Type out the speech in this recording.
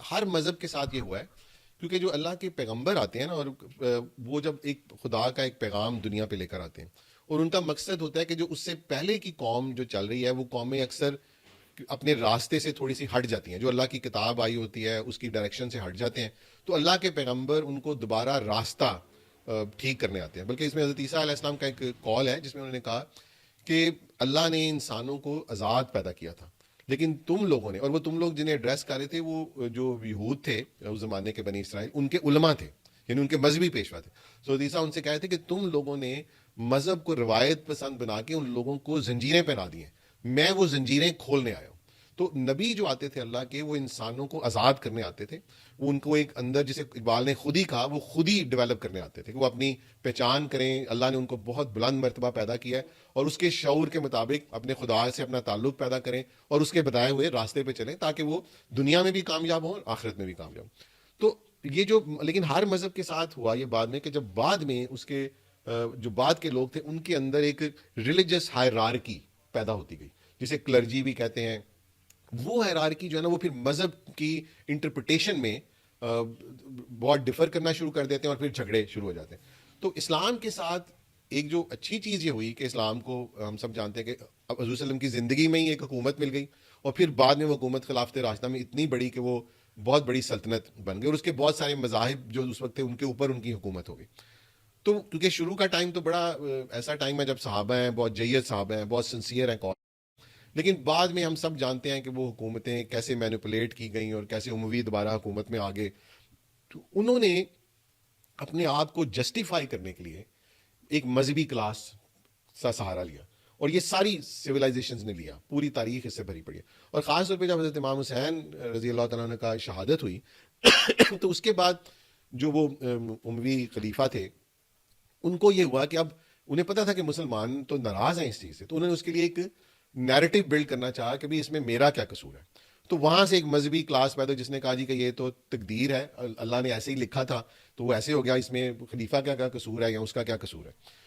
ہر مذہب کے ساتھ یہ ہوا ہے، کیونکہ جو اللہ کے پیغمبر آتے ہیں نا، اور وہ جب ایک خدا کا ایک پیغام دنیا پہ لے کر آتے ہیں، اور ان کا مقصد ہوتا ہے کہ جو اس سے پہلے کی قوم جو چل رہی ہے وہ قومیں اکثر اپنے راستے سے تھوڑی سی ہٹ جاتی ہیں، جو اللہ کی کتاب آئی ہوتی ہے اس کی ڈائریکشن سے ہٹ جاتے ہیں، تو اللہ کے پیغمبر ان کو دوبارہ راستہ ٹھیک کرنے آتے ہیں۔ بلکہ اس میں حضرت عیسیٰ علیہ السلام کا ایک کال ہے جس میں انہوں نے کہا کہ اللہ نے انسانوں کو آزاد پیدا کیا تھا، لیکن تم لوگوں نے، اور وہ تم لوگ جنہیں ایڈریس کر رہے تھے وہ جو یہود تھے اس زمانے کے بنی اسرائیل، ان کے علماء تھے، یعنی ان کے مذہبی پیشوا تھے۔ سو عیسیٰ ان سے کہے تھے کہ تم لوگوں نے مذہب کو روایت پسند بنا کے ان لوگوں کو زنجیریں پہنا دی ہیں، میں وہ زنجیریں کھولنے آیا ہوں۔ تو نبی جو آتے تھے اللہ کے، وہ انسانوں کو آزاد کرنے آتے تھے، وہ ان کو ایک اندر، جسے اقبال نے خود ہی کہا، وہ خود ہی ڈیولپ کرنے آتے تھے کہ وہ اپنی پہچان کریں۔ اللہ نے ان کو بہت بلند مرتبہ پیدا کیا ہے، اور اس کے شعور کے مطابق اپنے خدا سے اپنا تعلق پیدا کریں اور اس کے بتائے ہوئے راستے پہ چلیں، تاکہ وہ دنیا میں بھی کامیاب ہوں اور آخرت میں بھی کامیاب ہوں۔ تو یہ جو، لیکن ہر مذہب کے ساتھ ہوا یہ بعد میں کہ جب بعد میں اس کے جو بعد کے لوگ تھے ان کے اندر ایک ریلیجس ہائرارکی پیدا ہوتی گئی، جسے کلرجی بھی کہتے ہیں۔ وہ ہائرارکی جو ہے نا، وہ پھر مذہب کی انٹرپریٹیشن میں بہت ڈفر کرنا شروع کر دیتے ہیں، اور پھر جھگڑے شروع ہو جاتے ہیں۔ تو اسلام کے ساتھ ایک جو اچھی چیز یہ ہوئی کہ اسلام کو ہم سب جانتے ہیں کہ اب حضور صلی اللہ علیہ وسلم کی زندگی میں ہی ایک حکومت مل گئی، اور پھر بعد میں وہ حکومت خلافت راشدہ میں اتنی بڑی کہ وہ بہت بڑی سلطنت بن گئی، اور اس کے بہت سارے مذاہب جو اس وقت تھے ان کے اوپر ان کی حکومت ہو گئی۔ تو کیونکہ شروع کا ٹائم تو بڑا ایسا ٹائم ہے جب صحابہ ہیں، بہت جید صحابہ ہیں، بہت سنسیئر ہیں، لیکن بعد میں ہم سب جانتے ہیں کہ وہ حکومتیں کیسے مینوپولیٹ کی گئیں اور کیسے اموی دوبارہ حکومت میں آگے۔ تو انہوں نے اپنے آپ کو جسٹیفائی کرنے کے لیے ایک مذہبی کلاس کا سہارا لیا، اور یہ ساری سویلائزیشنز نے لیا، پوری تاریخ اس سے بھری پڑی ہے۔ اور خاص طور پہ جب حضرت امام حسین رضی اللہ تعالیٰ عنہ کا شہادت ہوئی تو اس کے بعد جو وہ اموی خلیفہ تھے، ان کو یہ ہوا کہ اب انہیں پتا تھا کہ مسلمان تو ناراض ہیں اس چیز سے، تو انہوں نے اس کے لیے ایک نیریٹو بلڈ کرنا چاہا کہ بھی اس میں میرا کیا قصور ہے۔ تو وہاں سے ایک مذہبی کلاس پیدا، جس نے کہا جی کہ یہ تو تقدیر ہے، اللہ نے ایسے ہی لکھا تھا تو وہ ایسے ہو گیا، اس میں خلیفہ کا کیا قصور ہے یا اس کا کیا قصور ہے۔